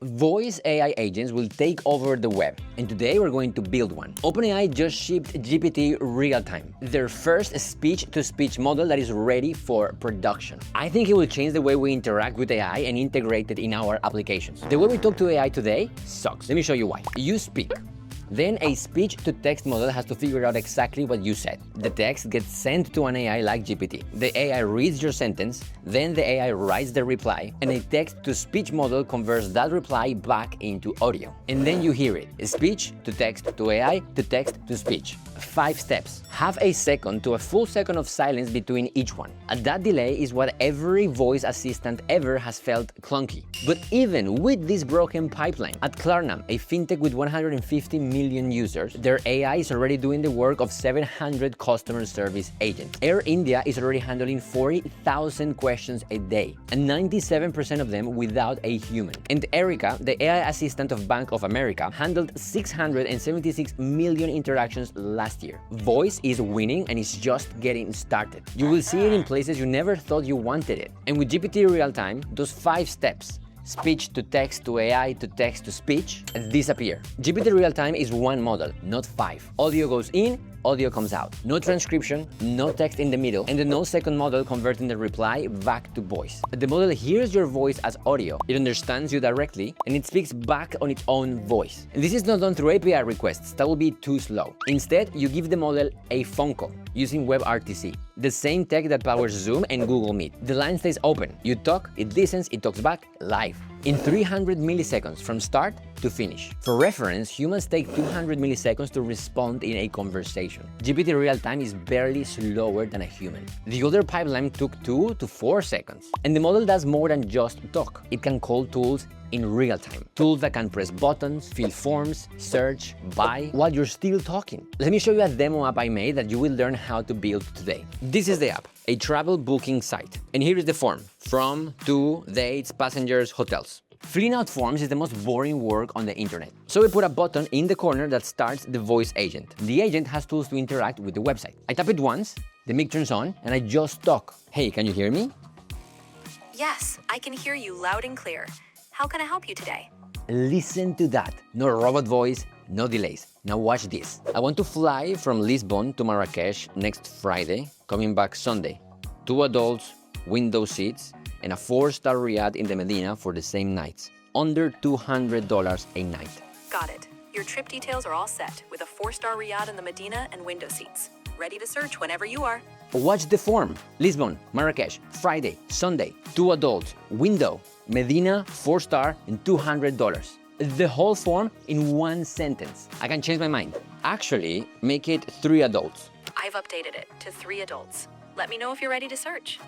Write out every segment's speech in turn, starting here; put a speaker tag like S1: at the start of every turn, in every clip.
S1: Voice AI agents will take over the web, and today we're going to build one. OpenAI just shipped GPT Realtime, their first speech-to-speech model that is ready for production. I think it will change the way we interact with AI and integrate it in our applications. The way we talk to AI today sucks. Let me show you why. You speak. Then a speech-to-text model has to figure out exactly what you said. The text gets sent to an AI like GPT. The AI reads your sentence, then the AI writes the reply, and a text-to-speech model converts that reply back into audio. And then you hear it. Speech to text to AI to text to speech. 5 steps. Half a second to a full second of silence between each one. That delay is what every voice assistant ever has felt clunky. But even with this broken pipeline, at Klarna, a fintech with 150 million users, their AI is already doing the work of 700 customer service agents. Air India is already handling 40,000 questions a day, and 97% of them without a human. And Erica, the AI assistant of Bank of America, handled 676 million interactions last year. Voice is winning and it's just getting started. You will see it in places you never thought you wanted it. And with GPT Realtime, those 5 steps, speech to text to AI to text to speech, disappear. GPT Realtime is one model, not 5. Audio goes in, audio comes out. No transcription, no text in the middle, and the no second model converting the reply back to voice. The model hears your voice as audio, it understands you directly, and it speaks back on its own voice. And this is not done through API requests, that will be too slow. Instead, you give the model a phone call using WebRTC, the same tech that powers Zoom and Google Meet. The line stays open. You talk, it listens, it talks back live in 300 milliseconds from start to finish. For reference, humans take 200 milliseconds to respond in a conversation. GPT Realtime is barely slower than a human. The other pipeline took 2 to 4 seconds. And the model does more than just talk. It can call tools in real time. Tools that can press buttons, fill forms, search, buy, while you're still talking. Let me show you a demo app I made that you will learn how to build today. This is the app, a travel booking site. And here is the form: from, to, dates, passengers, hotels. Filling out forms is the most boring work on the internet. So we put a button in the corner that starts the voice agent. The agent has tools to interact with the website. I tap it once, the mic turns on, and I just talk. Hey, can you hear me?
S2: Yes, I can hear you loud and clear. How can I help you today?
S1: Listen to that. No robot voice, no delays. Now watch this. I want to fly from Lisbon to Marrakesh next Friday, coming back Sunday. 2 adults, window seats, and a 4-star Riad in the Medina for the same nights. Under $200 a night.
S2: Got it. Your trip details are all set with a 4-star Riad in the Medina and window seats. Ready to search whenever you are.
S1: Watch the form. Lisbon, Marrakesh, Friday, Sunday, 2 adults, window, Medina, 4-star, and $200. The whole form in 1 sentence. I can change my mind. Actually, make it 3 adults.
S2: I've updated it to 3 adults. Let me know if you're ready to search.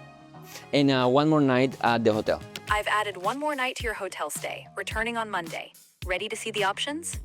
S1: And 1 more night at the hotel.
S2: I've added 1 more night to your hotel stay, returning on Monday. Ready to see the options?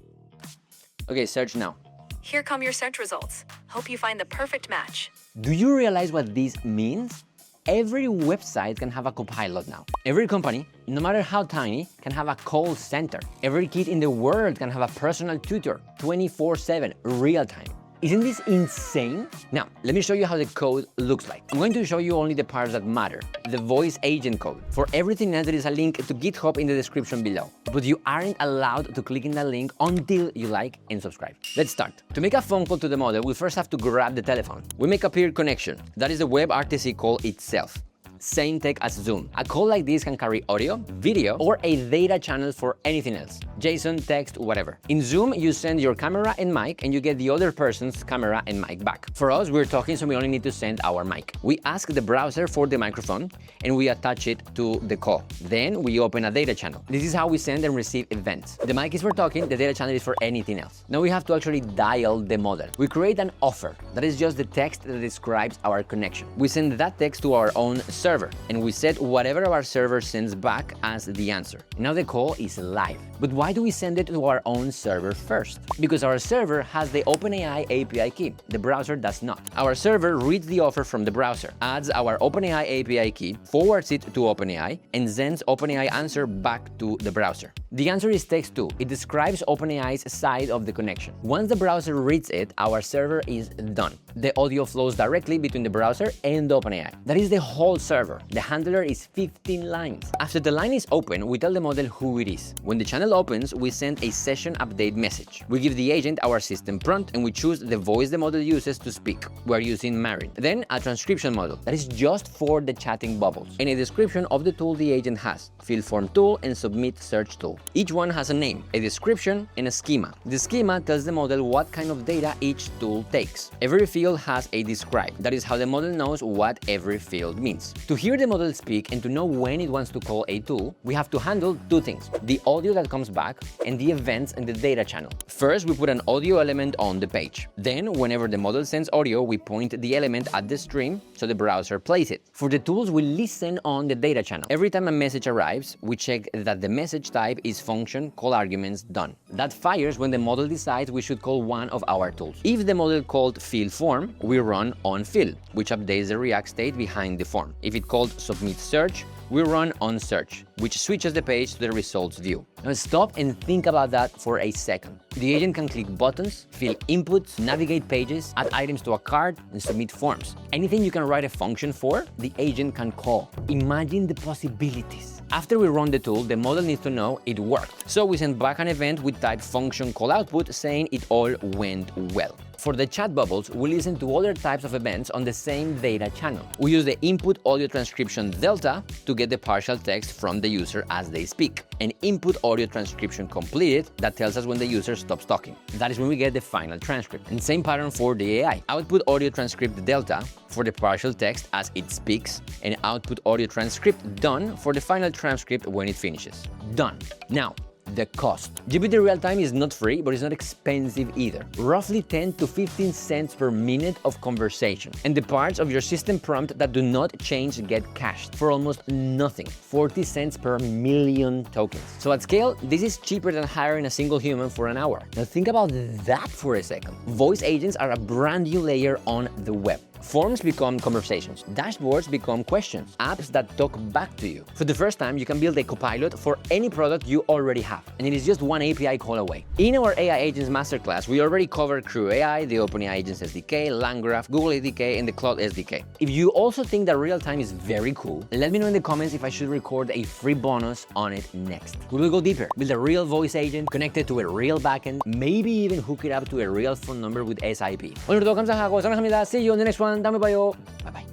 S1: Okay, search now.
S2: Here come your search results. Hope you find the perfect match.
S1: Do you realize what this means? Every website can have a copilot now. Every company, no matter how tiny, can have a call center. Every kid in the world can have a personal tutor, 24/7, real time. Isn't this insane? Now, let me show you how the code looks like. I'm going to show you only the parts that matter, the voice agent code. For everything else, there is a link to GitHub in the description below. But you aren't allowed to click in that link until you like and subscribe. Let's start. To make a phone call to the model, we first have to grab the telephone. We make a peer connection. That is the WebRTC call itself. Same tech as Zoom. A call like this can carry audio, video, or a data channel for anything else. JSON, text, whatever. In Zoom, you send your camera and mic, and you get the other person's camera and mic back. For us, we're talking, so we only need to send our mic. We ask the browser for the microphone, and we attach it to the call. Then we open a data channel. This is how we send and receive events. The mic is for talking, the data channel is for anything else. Now we have to actually dial the model. We create an offer. That is just the text that describes our connection. We send that text to our own server, and we set whatever our server sends back as the answer. Now the call is live. But why why do we send it to our own server first? Because our server has the OpenAI API key. The browser does not. Our server reads the offer from the browser, adds our OpenAI API key, forwards it to OpenAI, and sends OpenAI answer back to the browser. The answer is text 2. It describes OpenAI's side of the connection. Once the browser reads it, our server is done. The audio flows directly between the browser and OpenAI. That is the whole server. The handler is 15 lines. After the line is open, we tell the model who it is. When the channel opens, we send a session update message. We give the agent our system prompt and we choose the voice the model uses to speak. We are using Marin. Then a transcription model that is just for the chatting bubbles, and a description of the tool the agent has, fill form tool and submit search tool. Each one has a name, a description, and a schema. The schema tells the model what kind of data each tool takes. Every field has a describe. That is how the model knows what every field means. To hear the model speak and to know when it wants to call a tool, we have to handle two things: the audio that comes back and the events in the data channel. First, we put an audio element on the page. Then, whenever the model sends audio, we point the element at the stream so the browser plays it. For the tools, we listen on the data channel. Every time a message arrives, we check that the message type is function call arguments done. That fires when the model decides we should call one of our tools. If the model called fill form, we run on fill, which updates the React state behind the form. If it called submit search, we run on search, which switches the page to the results view. Now stop and think about that for a second. The agent can click buttons, fill inputs, navigate pages, add items to a cart, and submit forms. Anything you can write a function for, the agent can call. Imagine the possibilities. After we run the tool, the model needs to know it worked. So we send back an event with type function call output saying it all went well. For the chat bubbles, we listen to other types of events on the same data channel. We use the input audio transcription delta to get the partial text from the user as they speak, and input audio transcription completed that tells us when the user stops talking. That is when we get the final transcript. And same pattern for the AI. Output audio transcript delta for the partial text as it speaks, and output audio transcript done for the final transcript when it finishes. Done. Now, the cost. GPT Realtime is not free, but it's not expensive either. Roughly 10 to 15 cents per minute of conversation. And the parts of your system prompt that do not change get cached for almost nothing. 40 cents per million tokens. So at scale, this is cheaper than hiring a single human for an hour. Now think about that for a second. Voice agents are a brand new layer on the web. Forms become conversations. Dashboards become questions. Apps that talk back to you. For the first time, you can build a copilot for any product you already have, and it is just one API call away. In our AI Agents Masterclass, we already covered CrewAI, the OpenAI Agents SDK, LangGraph, Google ADK, and the Claude SDK. If you also think that real-time is very cool, let me know in the comments if I should record a free bonus on it next. We will go deeper, build a real voice agent, connect it to a real backend, maybe even hook it up to a real phone number with SIP. 오늘도 감사하고 사랑합니다. See you on the next one. 다음에 봐요. Bye bye.